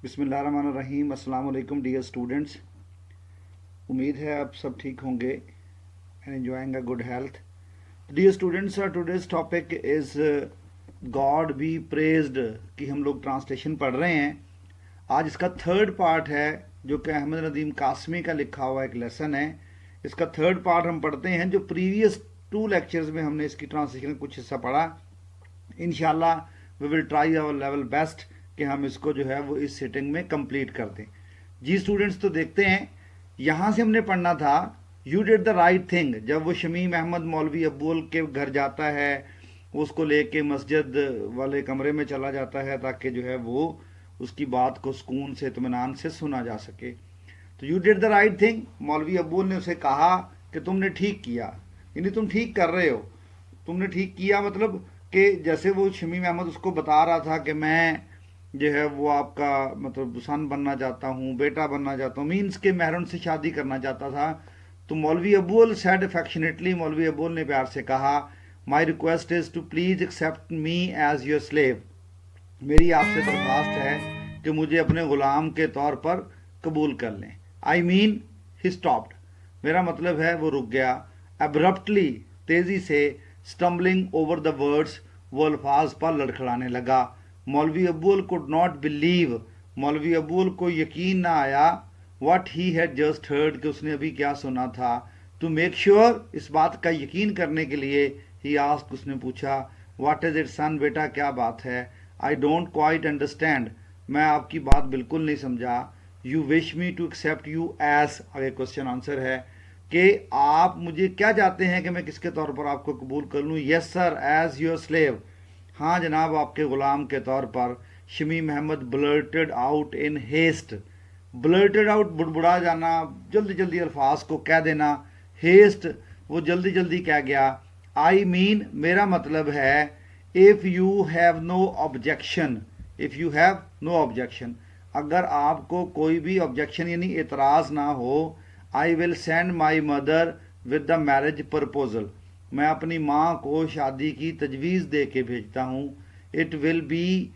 बिस्मिल्लाहिर्रहमानिर्रहीम। अस्सलाम वालेकुम डियर स्टूडेंट्स। उम्मीद है आप सब ठीक होंगे and enjoying a good health. Dear students, today's topic is God be praised कि हम लोग ट्रांसलेशन पढ़ रहे हैं। आज इसका थर्ड पार्ट है जो कि अहमद नदीम कासमी का लिखा हुआ एक लेसन है। इसका थर्ड पार्ट हम पढ़ते हैं। जो प्रीवियस 2 लेक्चर्स में हमने इसकी ट्रांसलेशन कुछ हिस्सा पढ़ा, इंशाल्लाह we will try our level best कि हम इसको जो है वो इस सिटिंग में कंप्लीट कर दें। जी स्टूडेंट्स, तो देखते हैं। यहाँ से हमने पढ़ना था you did the right thing. जब वो शमीम अहमद मौलवी अब्बुल के घर जाता है, उसको लेके मस्जिद वाले कमरे में चला जाता है ताकि जो है वो उसकी बात को सुकून से इत्मीनान से सुना जा सके। तो you did the right thing, मौलवी अब्बुल ने उसे कहा कि तुमने ठीक किया, यानी तुम ठीक कर रहे हो। तुमने ठीक किया मतलब कि जैसे वो शमीम अहमद उसको बता रहा था कि मैं जो है वो आपका मतलब सन बनना चाहता हूँ, बेटा बनना चाहता हूँ, मीन्स के महरन से शादी करना चाहता था। तो मौलवी अब्बुल सेड अफेक्शनेटली, मौलवी अब्बुल ने प्यार से कहा, my request is to please accept me as your slave. मेरी आपसे दरख्वास्त है कि मुझे अपने ग़ुलाम के तौर पर कबूल कर लें। आई मीन ही स्टॉप्ड, मेरा मतलब है वो रुक गया। एब्रप्टली, तेज़ी से, स्टम्बलिंग ओवर द वर्ड्स, वो अल्फाज पर लड़खड़ाने लगा। मौलवी अब्बुल कुड नॉट बिलीव, मौलवी अब्बुल को यकीन ना आया what he had just heard, कि उसने अभी क्या सुना था। टू मेक श्योर, इस बात का यकीन करने के लिए, ही आस्क्ड, उसने पूछा, व्हाट इज इट सन, बेटा क्या बात है। आई डोंट क्वाइट अंडरस्टैंड, मैं आपकी बात बिल्कुल नहीं समझा। You wish me to accept you as, आगे क्वेश्चन आंसर है कि आप मुझे क्या चाहते हैं कि मैं किसके तौर पर आपको कबूल कर लूँ। Yes sir, as your slave, हाँ जनाब आपके ग़ुलाम के तौर पर। Shamim Ahmed blurted out in haste, blurted out बुड़बुड़ा जाना, जल्दी जल्दी अल्फाज को कह देना। हेस्ट, वो जल्दी जल्दी कह गया। आई मीन, मेरा मतलब है, if you have no objection, if you have no objection, अगर आपको कोई भी ऑब्जेक्शन यानी एतराज़ ना हो, I will send my mother with the marriage proposal, मैं अपनी माँ को शादी की तजवीज़ दे के भेजता हूँ। It will be,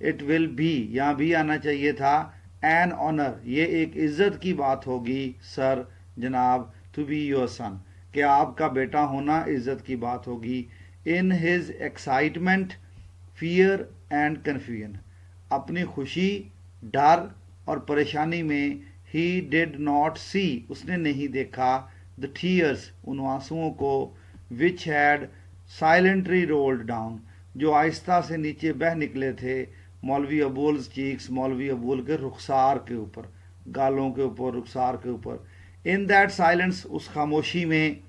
it will be यहाँ भी आना चाहिए था, एन ऑनर, ये एक इज़्ज़त की बात होगी सर, जनाब, टू बी योर सन, कि आपका बेटा होना इज़्ज़त की बात होगी। In his excitement, fear and confusion, अपनी खुशी, डर और परेशानी में, ही डिड नॉट सी, उसने नहीं देखा, द टीयर्स, उन आंसुओं को, which had silently rolled down, जो आहिस्ता से नीचे बह निकले थे, मौलवी अब्बुल चीक्स, मौलवी अब्बुल के रुखसार के ऊपर, गालों के ऊपर, रुखसार के ऊपर। इन दैट साइलेंस, उस खामोशी में,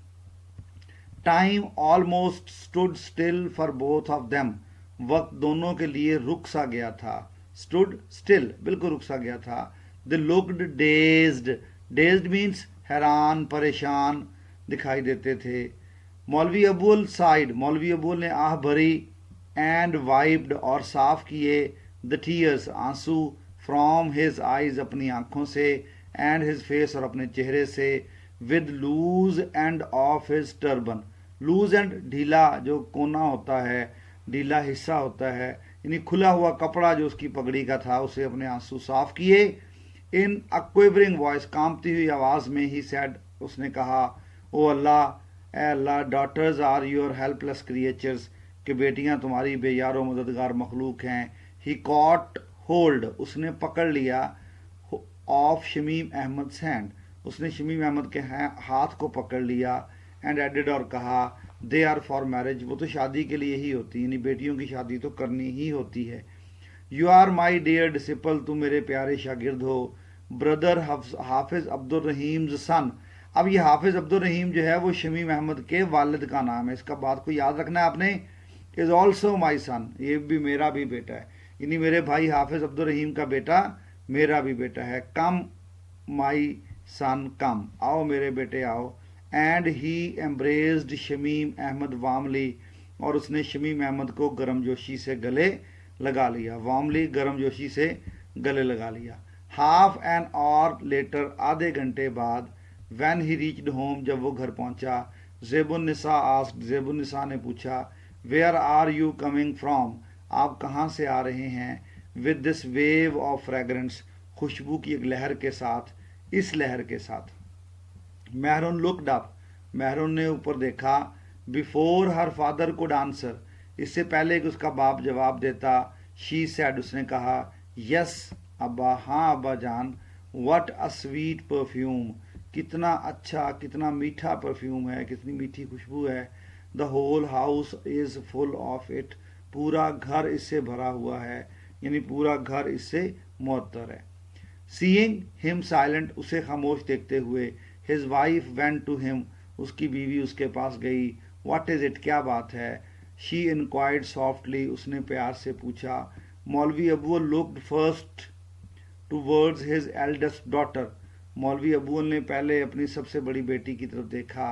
time almost stood still for both of them, वक्त दोनों के लिए रुक सा गया था। स्टूड स्टिल, बिल्कुल रुक सा गया था। They looked dazed, dazed means हैरान, परेशान दिखाई देते थे। मौलवी अब्बुल साइड, मौलवी अब्बुल ने आह भरी, एंड वाइप्ड, और साफ किए, द टीयर्स, आंसू, फ्रॉम हिज आइज, अपनी आंखों से, एंड हिज फेस, और अपने चेहरे से, with loose end of his turban, loose end ढीला, जो कोना होता है, ढीला हिस्सा होता है, यानी खुला हुआ कपड़ा जो उसकी पगड़ी का था, उसे अपने आंसू साफ किए। इन अ क्विवरिंग वॉइस, कांपती हुई आवाज़ में, ही सैड, उसने कहा, ओ अल्लाह, ए Allah, daughters are your helpless creatures, कि बेटियां तुम्हारी बेयारो मददगार मखलूक हैं। ही कॉट होल्ड, उसने पकड़ लिया, ऑफ शमीम अहमद हैंड, उसने शमीम अहमद के हाथ को पकड़ लिया, एंड एडेड, और कहा, दे आर फॉर मैरिज, वो तो शादी के लिए ही होती है, यानी बेटियों की शादी तो करनी ही होती है। You are my dear disciple, तुम मेरे प्यारे शागिर्द हो। ब्रदर हाफिज अब्दुल रहीम सन, अब ये हाफिज अब्दुल रहीम जो है वो शमीम अहमद के वालिद का नाम है, इसका बात को याद रखना है आपने। इज़ ऑल्सो माई सन, ये भी मेरा भी बेटा है, यानी मेरे भाई हाफिज अब्दुल रहीम का बेटा मेरा भी बेटा है। कम माई सन कम, आओ मेरे बेटे आओ। And he embraced Shamim Ahmed वामली, और उसने शमीम अहमद को गर्मजोशी से गले लगा लिया। वामली, गर्मजोशी से गले लगा लिया। हाफ एन आवर लेटर, आधे घंटे बाद, वैन ही रीच्ड होम, जब वो घर पहुंचा, ज़ेबुन्निसा आस्क्ड, ज़ेबुन्निसा ने पूछा, where are you coming from, आप कहाँ से आ रहे हैं। with this wave of fragrance, खुशबू की एक लहर के साथ, इस लहर के साथ. मेहरून looked up, मेहरून ने ऊपर देखा. Before her father could answer, इससे पहले कि उसका बाप जवाब देता, she said, उसने कहा, yes अब्बा, हाँ अब्बा जान. What a sweet perfume, कितना अच्छा, कितना मीठा परफ्यूम है, कितनी मीठी खुशबू है. The whole house is full of it, पूरा घर इससे भरा हुआ है, यानी पूरा घर इससे मुअत्तर है. Seeing him silent, उसे खामोश देखते हुए, his wife went to him, उसकी बीवी उसके पास गई. What is it, क्या बात है? She inquired softly, उसने प्यार से पूछा. मौलवी Abul looked first towards his eldest daughter, मौलवी अबूल ने पहले अपनी सबसे बड़ी बेटी की तरफ देखा.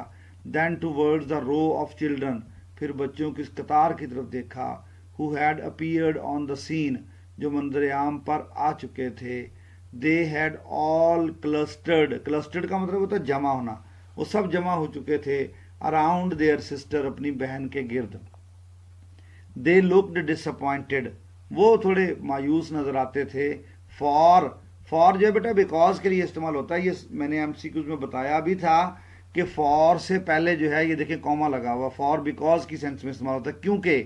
Then towards the row of children, फिर बच्चों की कतार की तरफ देखा. Who had appeared on the scene, जो मंजर-ए-आम पर आ चुके थे. They had all clustered, clustered का मतलब होता है जमा होना, वो सब जमा हो चुके थे. Around their sister, अपनी बहन के गिर्द. They looked disappointed, वो थोड़े मायूस नजर आते थे. For जो है बेटा बिकॉज के लिए इस्तेमाल होता है. ये मैंने एमसीक्यूज में बताया भी था कि for से पहले जो है ये देखिए कॉमा लगा हुआ. For बिकॉज की सेंस में इस्तेमाल होता है, क्योंकि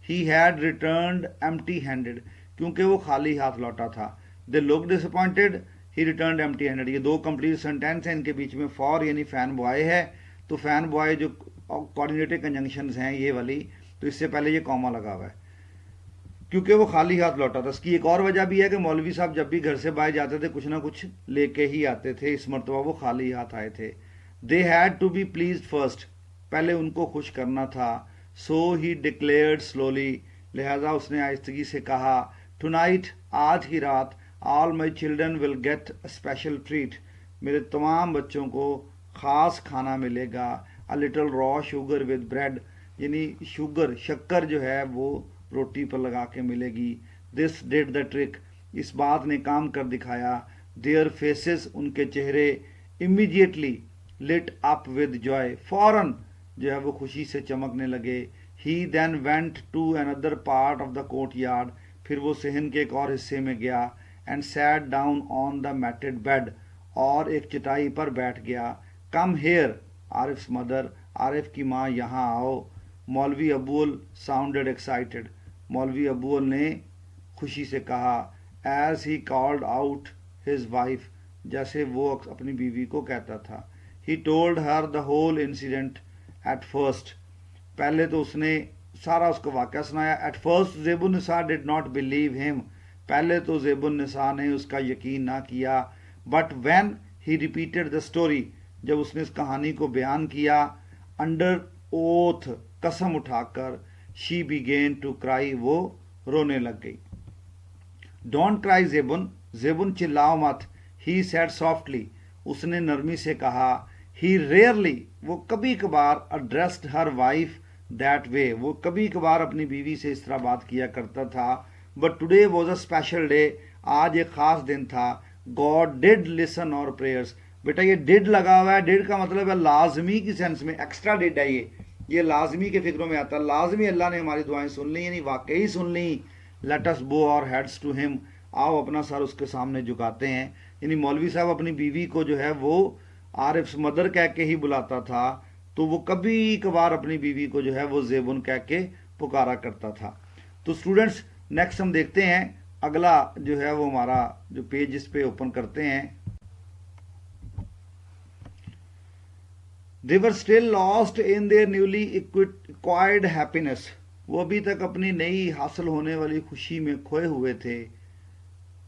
he had returned empty handed, क्योंकि वो खाली हाथ लौटा था. They looked disappointed, he returned empty handed. ये दो कंप्लीट सेंटेंस हैं, इनके बीच में for यानी फैन बॉय है. तो फैन बॉय जो कोऑर्डिनेटेड कंजंक्शंस हैं ये वाली, तो इससे पहले ये कॉमा लगा हुआ है, क्योंकि वो खाली हाथ लौटा था. इसकी एक और वजह भी है कि मौलवी साहब जब भी घर से बाहर जाते थे कुछ ना कुछ लेके ही आते थे. इस मरतबा वो खाली हाथ आए थे. They had to be pleased first, पहले उनको खुश करना था. सो ही डिक्लेयर्ड स्लोली, लिहाजा उसने आहिस्तगी से कहा. टुनाइट, आज की रात, all my children will get a special treat, मेरे तमाम बच्चों को ख़ास खाना मिलेगा. A little raw sugar with bread, यानी शुगर, शक्कर जो है वो रोटी पर लगा के मिलेगी. दिस डिड द ट्रिक, इस बात ने काम कर दिखाया. देयर फेसेस, उनके चेहरे, immediately lit up with joy, फौरन जो है वो खुशी से चमकने लगे. He then went to another part of the courtyard, फिर वो सहन के एक और हिस्से में गया. And sat down on the matted bed, और एक चटाई पर बैठ गया. Come here, Arif's mother, Arif की माँ यहाँ आओ. मौलवी अबूल साउंडेड एक्साइटेड, मौलवी अबूल ने खुशी से कहा. As he called out his wife, जैसे वो अपनी बीवी को कहता था. He told her the whole incident at first, पहले तो उसने सारा उसको वाक़या सुनाया. At first Zebun Nisa did not believe him, पहले तो ज़ेबुन निसा ने उसका यकीन ना किया. But when he repeated the story, जब उसने इस कहानी को बयान किया, अंडर ओथ, कसम उठाकर, शी बिगेन टू क्राई, वो रोने लग गई. डोंट क्राई ज़ेबुन, ज़ेबुन चिल्लाओ मत. ही सेड सॉफ्टली, उसने नरमी से कहा. ही रेयरली, वो कभी कभार, addressed her wife that way, वो कभी कभार अपनी बीवी से इस तरह बात किया करता था. But today was a special day, आज एक खास दिन था. गॉड डिड लिसन और प्रेयर्स, बेटा ये डिड लगा हुआ है. डिड का मतलब है लाजमी की सेंस में, एक्स्ट्रा डिड है ये लाजमी के फिक्रों में आता है. लाजमी अल्लाह ने हमारी दुआएं सुन ली, यानी वाकई सुन ली. लेट अस बो आवर हेड्स टू हिम, आओ अपना सर उसके सामने झुकाते हैं. यानी मौलवी साहब अपनी बीवी को जो है वो आरिफ्स मदर कह के ही बुलाता था, तो वो कभी कभार अपनी बीवी को जो है वो ज़ेबुन कह के पुकारा करता था. तो स्टूडेंट्स नेक्स्ट हम देखते हैं अगला जो है वो हमारा जो पेज इस पे ओपन करते हैं. They were still lost in their newly acquired happiness, वो अभी तक अपनी नई हासिल होने वाली खुशी में खोए हुए थे.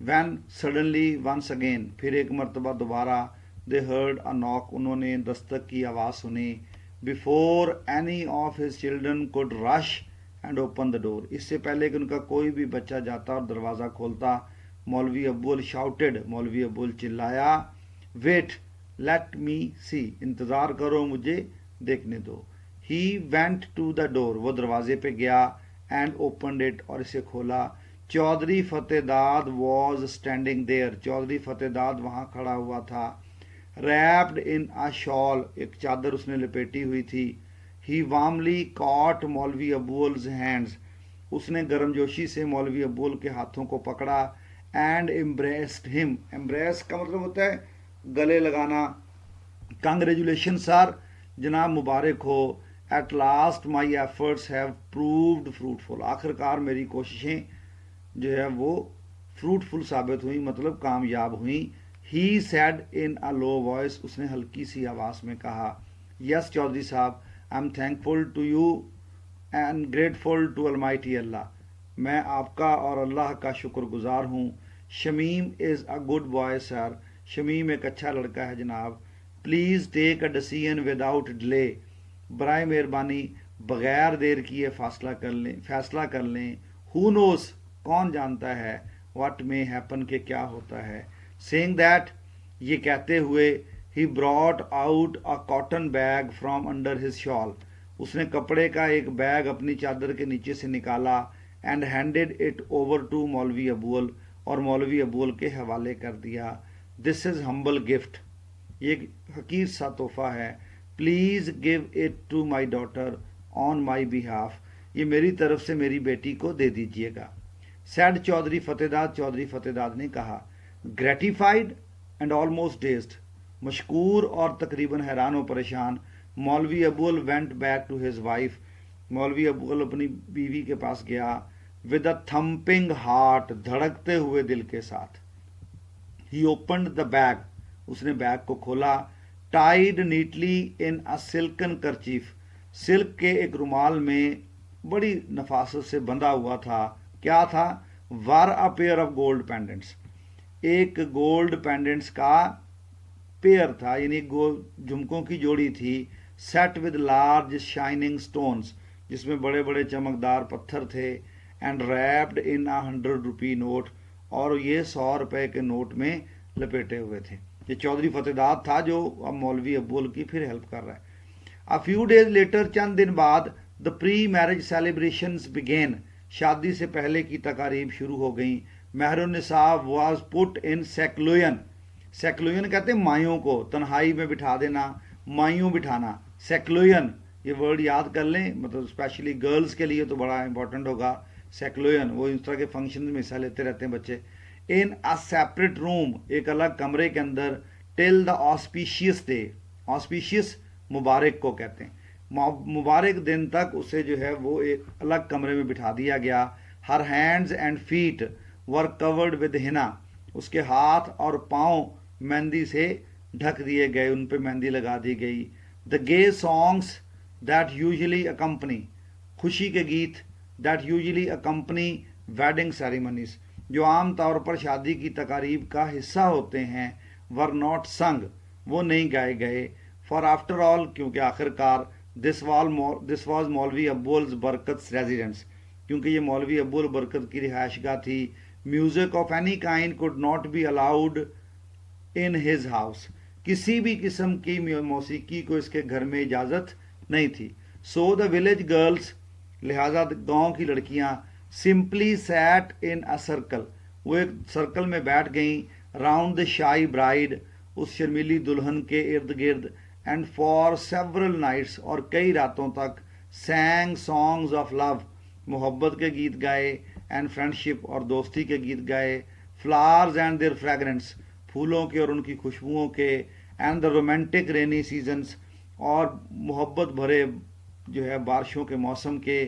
When suddenly once again, फिर एक मर्तबा दोबारा, they heard a knock, उन्होंने दस्तक की आवाज़ सुनी. Before any of his children could rush and open the door, इससे पहले कि उनका कोई भी बच्चा जाता और दरवाज़ा खोलता, मौलवी अब्बुल shouted, मौलवी अब्बुल चिल्लाया. Wait, लेट मी सी, इंतज़ार करो, मुझे देखने दो. He went to the door, वो दरवाजे पे गया. एंड ओपनड इट, और इसे खोला. Chaudhry Fatehdad was standing there, Chaudhry Fatehdad वहाँ खड़ा हुआ था. रैप्ड इन अ शॉल, एक चादर उसने लपेटी हुई थी. ही वार्मली कॉट मौलवी अबूल्स हैंड्स, उसने गर्मजोशी से मौलवी अब्बुल के हाथों को पकड़ा एंड एम्ब्रेस्ड हिम। एम्ब्रेस का मतलब होता है गले लगाना। कंग्रेचुलेशन सर, जनाब मुबारक हो। At last my efforts have proved fruitful. आखिरकार मेरी कोशिशें जो है वो फ्रूटफुल साबित हुई, मतलब कामयाब हुई। ही सैड इन अ लो वॉइस, उसने हल्की सी आवाज़ में कहा। Yes Chaudhry Sahab, I am thankful to you and grateful to almighty Allah. मैं आपका और अल्लाह का शुक्रगुजार हूँ। Shamim is a good boy sir, Shamim एक अच्छा लड़का है जनाब। Please take a decision without delay, बराए मेहरबानी बगैर देर किए फैसला कर लें। हु नोस, कौन जानता है, व्हाट मे हैपन, के क्या होता है। सेइंग दैट, ये कहते हुए, he brought out a cotton bag from under his shawl, उसने कपड़े का एक बैग अपनी चादर के नीचे से निकाला। And handed it over to मौलवी अब्बुल, और मौलवी अब्बुल के हवाले कर दिया। दिस इज़ हम्बल गिफ्ट, ये एक हकीर सा तोहफा है। Please give it to my daughter on my behalf, ये मेरी तरफ से मेरी बेटी को दे दीजिएगा। सैड चौधरी फतेहदाद ने कहा। ग्रेटिफाइड एंड ऑलमोस्ट डेज्ड, मशकूर और तकरीबन हैरान व परेशान, मौलवी Abul went back to his wife, मौलवी अब्बुल अपनी बीवी के पास गया। विद अ थम्पिंग हार्ट, धड़कते हुए दिल के साथ। ही ओपनड द बैग, उसने बैग को खोला। Tied neatly in a silken kerchief, silk के एक रुमाल में बड़ी नफासत से बंधा हुआ था। क्या था? Were a pair of gold pendants, एक गोल्ड पेंडेंट्स का पेयर था, यानी गोल्ड झुमकों की जोड़ी थी। Set with large shining stones, जिसमें बड़े बड़े चमकदार पत्थर थे। And wrapped in a 100 rupee note, और ये 100 रुपए के नोट में लपेटे हुए थे। ये चौधरी फतेहदाद था जो अब मौलवी अब्बुल की फिर हेल्प कर रहा है। अ फ्यू डेज लेटर, चंद दिन बाद, the pre marriage celebrations begin, शादी से पहले की तकारीब शुरू हो गई। महरुन्निसा वाज पुट इन सेक्लोयन, सेक्लोयन कहते हैं माइयों को, तन्हाई में बिठा देना, माइयों बिठाना। सेक्लोयन, ये वर्ड याद कर लें, मतलब स्पेशली गर्ल्स के लिए तो बड़ा इंपॉर्टेंट होगा। सेक्लोयन, वो इस तरह के फंक्शन में हिस्सा लेते रहते हैं बच्चे। इन अ सेपरेट रूम, एक अलग कमरे के अंदर। Till the auspicious day, auspicious मुबारक को कहते हैं, मुबारक दिन तक उसे जो है वो एक अलग कमरे में बिठा दिया गया। Her hands and feet were covered with Hina, उसके हाथ और पाँव मेहंदी से ढक दिए गए, उन पे मेहंदी लगा दी गई। The gay songs that usually accompany, खुशी के गीत, that usually accompany wedding ceremonies, जो आम तौर पर शादी की तकारीब का हिस्सा होते हैं, वर नॉट संग, वो नहीं गाए गए। फॉर आफ्टर ऑल, क्योंकि आखिरकार, दिस वॉज मौलवी अब्बुल्स बरकत रेजिडेंस, क्योंकि ये मौलवी अब्बुल बरकत की रिहायशगाह थी। Music of any kind could not be allowed in his house, किसी भी किस्म की मौसीकी को इसके घर में इजाज़त नहीं थी। सो द विलेज गर्ल्स, लिहाजा गांव की लड़कियां, simply sat in a circle, वो एक सर्कल में बैठ गईं। राउंड द शाई ब्राइड, उस शर्मीली दुल्हन के इर्द गिर्द। एंड फॉर सेवरल नाइट्स, और कई रातों तक। सैंग सॉन्ग्स ऑफ लव, मोहब्बत के गीत गाए। एंड फ्रेंडशिप, और दोस्ती के गीत गाए। फ्लावर्स एंड देयर फ्रेगरेंस, फूलों के और उनकी खुशबुओं के। And the romantic rainy seasons, और मोहब्बत भरे जो है बारिशों के मौसम के।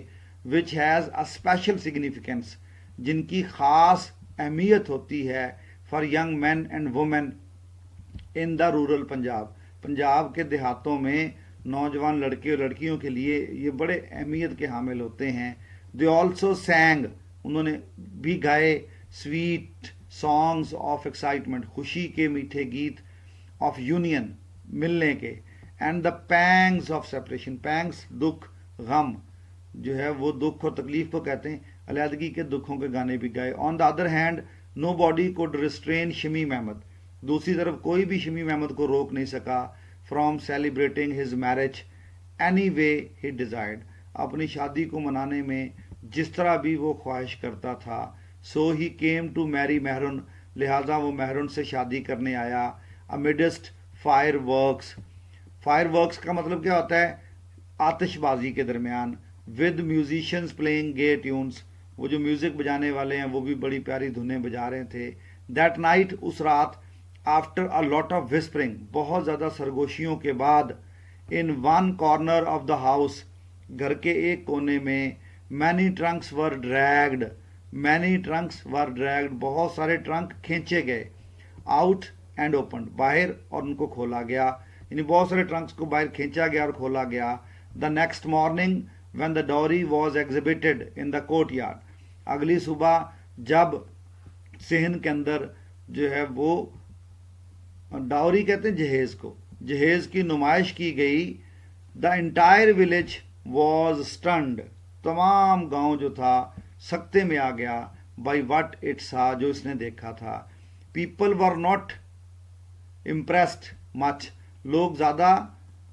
Which has a special significance, जिनकी ख़ास अहमियत होती है। For young man and women in the rural Punjab, Punjab के देहातों में नौजवान लड़के और लड़कियों के लिए ये बड़े अहमियत के हामिल होते हैं। दे ऑल्सो सैंग, उन्होंने भी गाए। स्वीट सॉन्ग्स ऑफ एक्साइटमेंट, खुशी के मीठे गीत। ऑफ यूनियन, मिलने के। And the pangs of separation, pangs दुख, गम जो है वो दुख और तकलीफ को कहते हैं। अलहदगी के दुखों के गाने भी गाए। On the other hand, nobody could restrain Shamim Ahmad, दूसरी तरफ कोई भी शमीम अहमद को रोक नहीं सका। From celebrating his marriage any way he desired, अपनी शादी को मनाने में जिस तरह भी वो ख्वाहिश करता था। सो ही केम टू मैरी महरुन, लिहाजा वो महरुन से शादी करने आया। Amidst fireworks, fireworks का मतलब क्या होता है? आतिशबाजी के दरमियान। With musicians playing gay tunes, وہ جو میوزک بجانے والے ہیں وہ بھی بڑی پیاری دھنیں بجا رہے تھے. دیٹ نائٹ, اس رات, after a lot of whispering, بہت زیادہ سرگوشیوں کے بعد, in one corner of the house, گھر کے ایک کونے میں, مینی ٹرنکس ور ڈریگڈ, مینی ٹرنکس ور ڈریگڈ, بہت سارے ٹرنک کھینچے گئے, آؤٹ اینڈ اوپنڈ, باہر اور ان کو کھولا گیا, یعنی بہت سارے ٹرنکس کو باہر کھینچا گیا اور کھولا گیا. The next morning when the dowry was exhibited in the courtyard, اگلی صبح جب صحن کے اندر جو ہے وہ ڈاوری کہتے ہیں جہیز کو, جہیز کی نمائش کی گئی, the entire village was stunned, تمام گاؤں جو تھا سکتے میں آ گیا, بائی وٹ اٹ سا, جو اس نے دیکھا تھا. پیپل ور ناٹ امپریسڈ مچ, لوگ زیادہ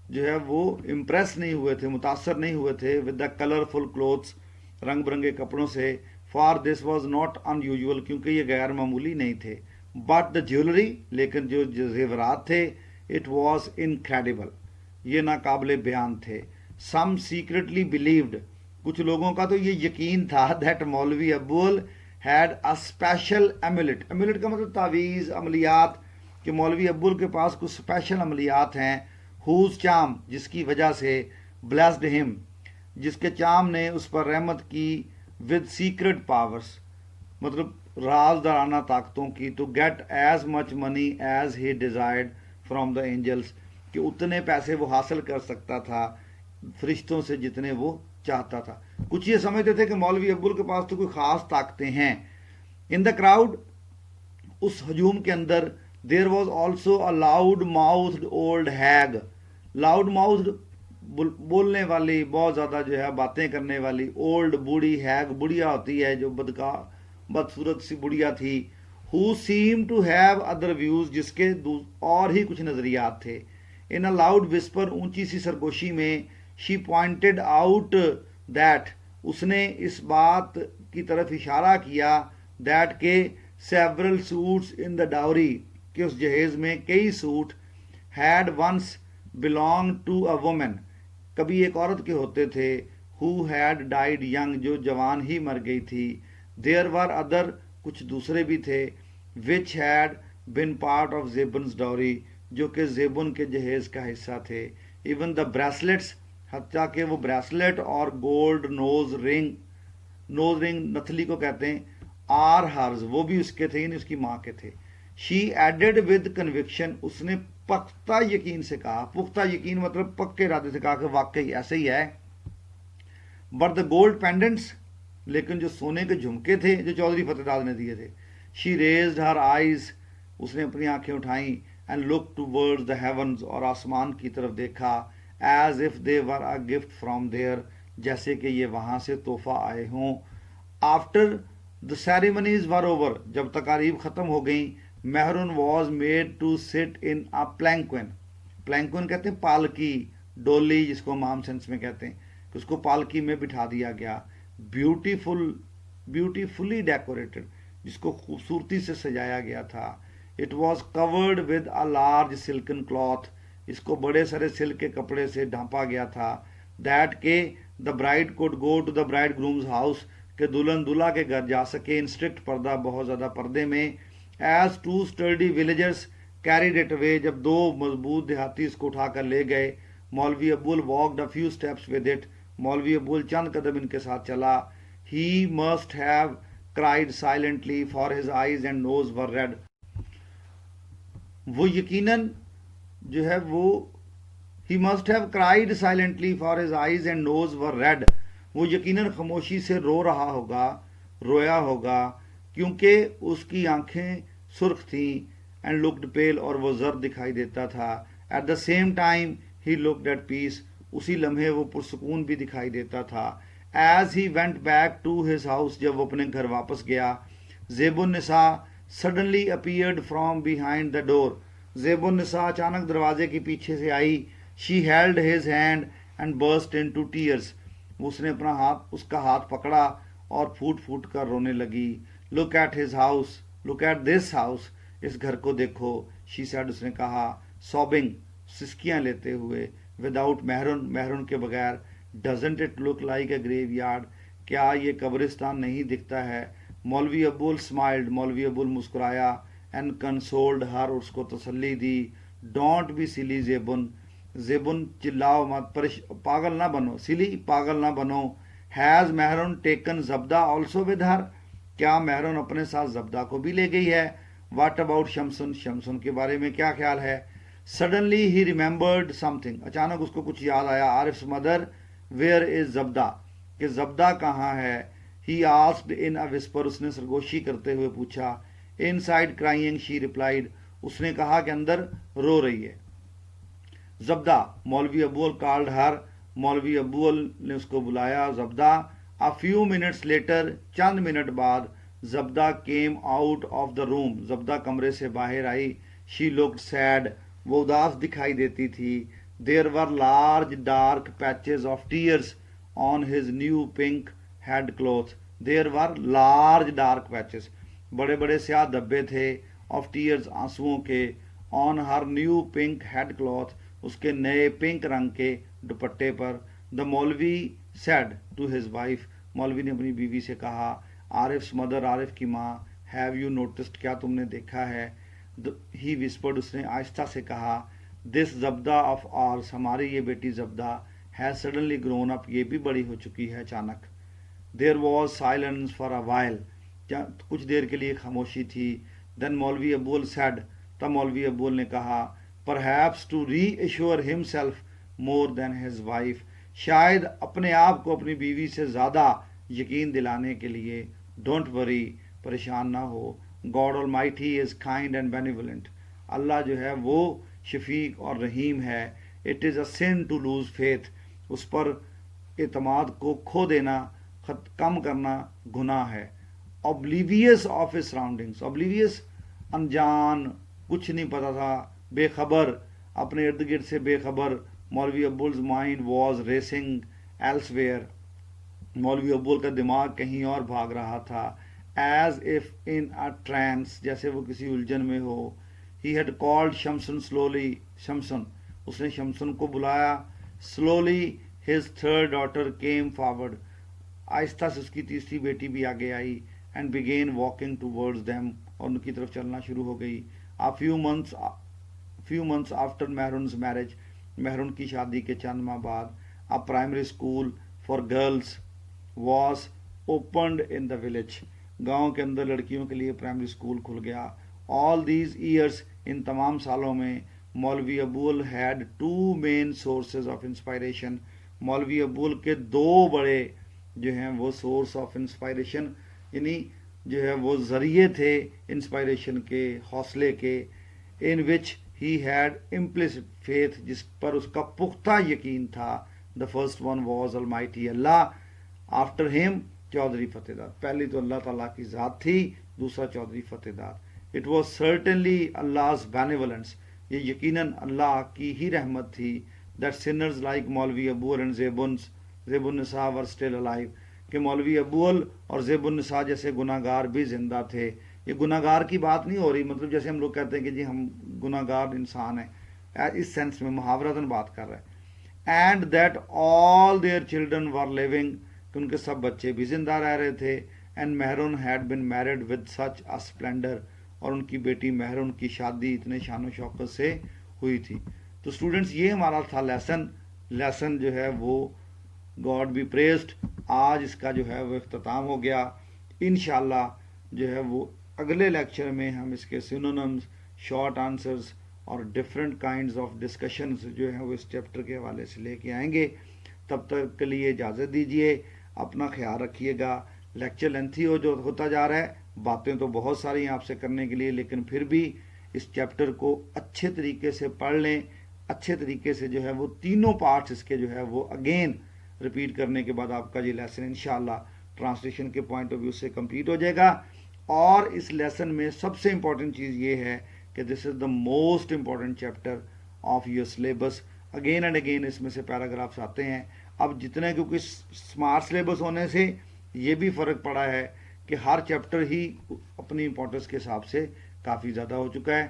جو ہے وہ امپریس نہیں ہوئے تھے, متاثر نہیں ہوئے تھے, ود دا کلرفل کلوتھس, رنگ برنگے کپڑوں سے, for this was not in usual, کیونکہ یہ غیر معمولی نہیں تھے. بٹ دا جیولری, لیکن جو زیورات تھے, اٹ واز انکریڈیبل, یہ ناقابل بیان تھے. سم سیکرٹلی بلیوڈ, کچھ لوگوں کا تو یہ یقین تھا, دیٹ مولوی Abul had a special amulet, amulet کا مطلب تعویذ, عملیات, کہ مولوی ابول کے پاس کچھ اسپیشل عملیات ہیں. ہوز چام, جس کی وجہ سے, بلیسڈ ہم, جس کے چام نے اس پر رحمت کی, ود سیکرٹ پاورس, مطلب رازدارانہ طاقتوں کی, to get as much money as he desired from the angels, کہ اتنے پیسے وہ حاصل کر سکتا تھا فرشتوں سے جتنے وہ چاہتا تھا. کچھ یہ سمجھتے تھے کہ مولوی ابول کے پاس تو کوئی خاص طاقتیں ہیں. ان دا کراؤڈ, اس ہجوم کے اندر, there was also a loud mouthed old hag, loud mouthed بولنے والی, بہت زیادہ جو ہے باتیں کرنے والی, اولڈ بوڑھی, ہیگ بڑھیا ہوتی ہے جو بدصورت سی بڑھیا تھی. Who seem to have other views, جس کے اور ہی کچھ نظریات تھے. ان اے لاؤڈ وسپر, اونچی سی سرگوشی میں, شی پوائنٹڈ آؤٹ دیٹ, اس نے اس بات کی طرف اشارہ کیا, دیٹ کہ several suits in the dowry, کہ اس جہیز میں کئی سوٹ, had once belonged to a woman, کبھی ایک عورت کے ہوتے تھے, who had died young, جو جوان ہی مر گئی تھی. there were other, کچھ دوسرے بھی تھے, which had been part of زیبن's dowry, جو کہ زیبن کے جہیز کا حصہ تھے. even the bracelets, حتیٰ کہ وہ بریسلیٹ اور گولڈ نوز رنگ, نوز رنگ نتھلی کو کہتے ہیں, are hers, وہ بھی اس کے تھے, یعنی اس کی ماں کے تھے. she added with conviction, اس نے پختہ یقین سے کہا, پختہ یقین مطلب پکے ارادے سے کہا کہ واقعی ایسے ہی ہے. بٹ دا گولڈ پینڈنٹس, لیکن جو سونے کے جھمکے تھے جو چودھری فتح داد نے دیے تھے, شی ریزڈ ہر آئیز, اس نے اپنی آنکھیں اٹھائیں, and look toward the heavens, اور آسمان کی طرف دیکھا, as if they were a gift from there, جیسے کہ یہ وہاں سے تحفہ آئے ہوں. After the ceremonies were over, جب تقاریب ختم ہو گئیں, مہرون واز میڈ ٹو سٹ ان اے پلینکوین, پلینکوین کہتے ہیں پالکی, ڈولی جس کو امام سینس میں کہتے ہیں, کہ اس کو پالکی میں بٹھا دیا گیا. بیوٹیفلی ڈیکوریٹڈ, جس کو خوبصورتی سے سجایا گیا تھا. It was covered with a large silken cloth, اس کو بڑے سارے سلک کے کپڑے سے ڈھانپا گیا تھا. دیٹ کہ the bride could go to the bridegroom's house, کہ دلہن دلہا کے گھر جا سکے, ان اسٹرکٹ پردہ, بہت زیادہ پردے میں. As two sturdy villagers carried it away, جب دو مضبوط دیہاتی اس کو اٹھا کر لے گئے. مولوی Abul walked a few steps with it, مولوی ابول چند قدم ان کے ساتھ چلا. He must have cried silently for his eyes and nose were red, وہ یقیناً جو ہے وہ, he must have cried silently for his eyes and nose were red, وہ یقیناً خاموشی سے رو رہا ہوگا, رویا ہوگا, کیونکہ اس کی آنکھیں سرخ تھیں. اینڈ لکڈ پیل, اور وہ زرد دکھائی دیتا تھا. At the same time he looked at peace, اسی لمحے وہ پرسکون بھی دکھائی دیتا تھا. As he went back to his house, جب وہ اپنے گھر واپس گیا. Zeb Unnisa suddenly appeared from behind the door, Zeb Unnisa اچانک دروازے کے پیچھے سے آئی. She held his hand and burst into tears, اس نے اپنا ہاتھ, اس کا ہاتھ پکڑا اور پھوٹ پھوٹ کر رونے لگی. Look at his house, look at this house, اس گھر کو دیکھو. شی سیڈ, اس نے کہا, سوبنگ, سسکیاں لیتے ہوئے. وداؤٹ مہرون, مہرون کے بغیر. Doesn't it look like a graveyard, کیا یہ قبرستان نہیں دکھتا ہے؟ مولوی ابول اسمائلڈ، مولوی ابول مسکرایا، اینڈ کنسولڈ ہر، اس کو تسلی دی. ڈونٹ بی سلی زیبن، زیبن چلاؤ مت، پاگل نہ بنو، سلی پاگل نہ بنو. Has Mehroon taken Zubda also with her, کیا مہرون اپنے ساتھ زبدہ کو بھی لے گئی ہے؟ واٹ اباؤٹ شمسن، شمسن کے بارے میں کیا خیال ہے؟ سڈنلی ہی ریممبرڈ سم تھنگ، اچانک اس کو کچھ یاد آیا. عارف's مدر ویئر از زبدہ، کہ زبدہ کہاں ہے؟ ہی آسکڈ ان اے وسپر، اس نے سرگوشی کرتے ہوئے پوچھا. ان سائڈ کرائنگ شی ریپلائڈ، اس نے کہا کہ اندر رو رہی ہے. زبدہ، مولوی ابول کالڈ ہر، مولوی ابول نے اس کو بلایا. زبدہ. A few minutes later، چند منٹ بعد، زبدہ came out of the room، زبدہ کمرے سے باہر آئی. She looked sad، وہ اداس دکھائی دیتی تھی. There were large dark patches of tears on his new pink head cloth. There were large dark patches، بڑے بڑے سیاہ دھبے تھے. Of tears، آنسوؤں کے. On her new pink head cloth، اس کے نئے پنک رنگ کے دوپٹے پر. The مولوی said to his wife، مولوی نے اپنی بیوی سے کہا. عارف's mother، عارف کی ماں. Have you noticed، کیا تم نے دیکھا ہے؟ He whispered، اس نے آہستہ سے کہا. This زبدہ of ours، ہماری یہ بیٹی زبدہ. Has suddenly grown up، یہ بھی بڑی ہو چکی ہے اچانک. There was silence for a while، کچھ دیر کے لیے خاموشی تھی. Then مولوی ابول said، تب مولوی ابول نے کہا. Perhaps to reassure himself more than his wife، شاید اپنے آپ کو اپنی بیوی سے زیادہ یقین دلانے کے لیے. Don't worry، پریشان نہ ہو. God Almighty is kind and benevolent، اللہ جو ہے وہ شفیق اور رحیم ہے. It is a sin to lose faith، اس پر اعتماد کو کھو دینا، کم کرنا گناہ ہے. Oblivious of his surroundings، oblivious انجان، کچھ نہیں پتا تھا، بے خبر، اپنے ارد گرد سے بے خبر. مولوی ابول's mind was racing elsewhere، مولوی ابول کا دماغ کہیں اور بھاگ رہا تھا. As if in a trance، جیسے وہ کسی الجھن میں ہو. He had called شمسن slowly، شمسن، اس نے شمسن کو بلایا. Slowly his third daughter came forward، آہستہ سے اس کی تیسری بیٹی بھی آگے آئی. And began walking towards them، اور ان کی طرف چلنا شروع ہو گئی. A few months after مہرون's marriage، مہرون کی شادی کے چند ماہ بعد. A primary school for girls was opened in the village، گاؤں کے اندر لڑکیوں کے لیے پرائمری اسکول کھل گیا. All these years، ان تمام سالوں میں، مولوی ابول had two main sources of inspiration، مولوی ابول کے دو بڑے جو ہیں وہ source of inspiration، یعنی جو ہے وہ ذریعے تھے انسپائریشن کے، حوصلے کے. In which he had implicit faith، جس پر اس کا پختہ یقین تھا. The first one was Almighty Allah. After him Chaudhry فتح داد، پہلی تو اللہ تعالیٰ کی ذات تھی، دوسرا چودھری فتح داد. It was certainly Allah's benevolence، یہ یقیناً اللہ کی ہی رحمت تھی. That sinners like مولوی ابول and زیب النساء were still alive، کہ مولوی ابول اور زیب النساء جیسے گناہ گار بھی زندہ تھے. یہ گناہ گار کی بات نہیں ہو رہی، مطلب جیسے ہم لوگ کہتے ہیں کہ جی ہم گناہ گار انسان ہیں، اس سینس میں محاورتاً بات کر رہے ہیں. And that all their children were living, کہ ان کے سب بچے بھی زندہ رہ رہے تھے. And مہرون had been married with such a Splendor, اور ان کی بیٹی مہرون کی شادی اتنے شان و شوکت سے ہوئی تھی. تو اسٹوڈنٹس یہ ہمارا تھا لیسن جو ہے وہ گاڈ بی پریزڈ. آج اس کا جو ہے وہ اختتام ہو گیا. انشاءاللہ جو ہے وہ اگلے لیکچر میں ہم اس کے سینونمز، شارٹ آنسرز اور ڈفرینٹ کائنڈز آف ڈسکشنز جو ہیں وہ اس چیپٹر کے حوالے سے لے کے آئیں گے. تب تک کے لیے اجازت دیجیے، اپنا خیال رکھیے گا. لیکچر لینتھی ہوتا جا رہا ہے، باتیں تو بہت ساری ہیں آپ سے کرنے کے لیے، لیکن پھر بھی اس چیپٹر کو اچھے طریقے سے پڑھ لیں. اچھے طریقے سے جو ہے وہ تینوں پارٹس اس کے جو ہے وہ اگین ریپیٹ کرنے کے بعد آپ کا یہ لیسن انشاءاللہ ٹرانسلیشن کے پوائنٹ آف ویو سے کمپلیٹ ہو جائے گا. اور اس لیسن میں سب سے امپورٹنٹ چیز یہ ہے کہ this is the most important chapter of your syllabus. Again and again اس میں سے پیراگرافس آتے ہیں. اب جتنے کیونکہ اسمارٹ سلیبس ہونے سے یہ بھی فرق پڑا ہے کہ ہر چیپٹر ہی اپنی امپورٹنس کے حساب سے کافی زیادہ ہو چکا ہے.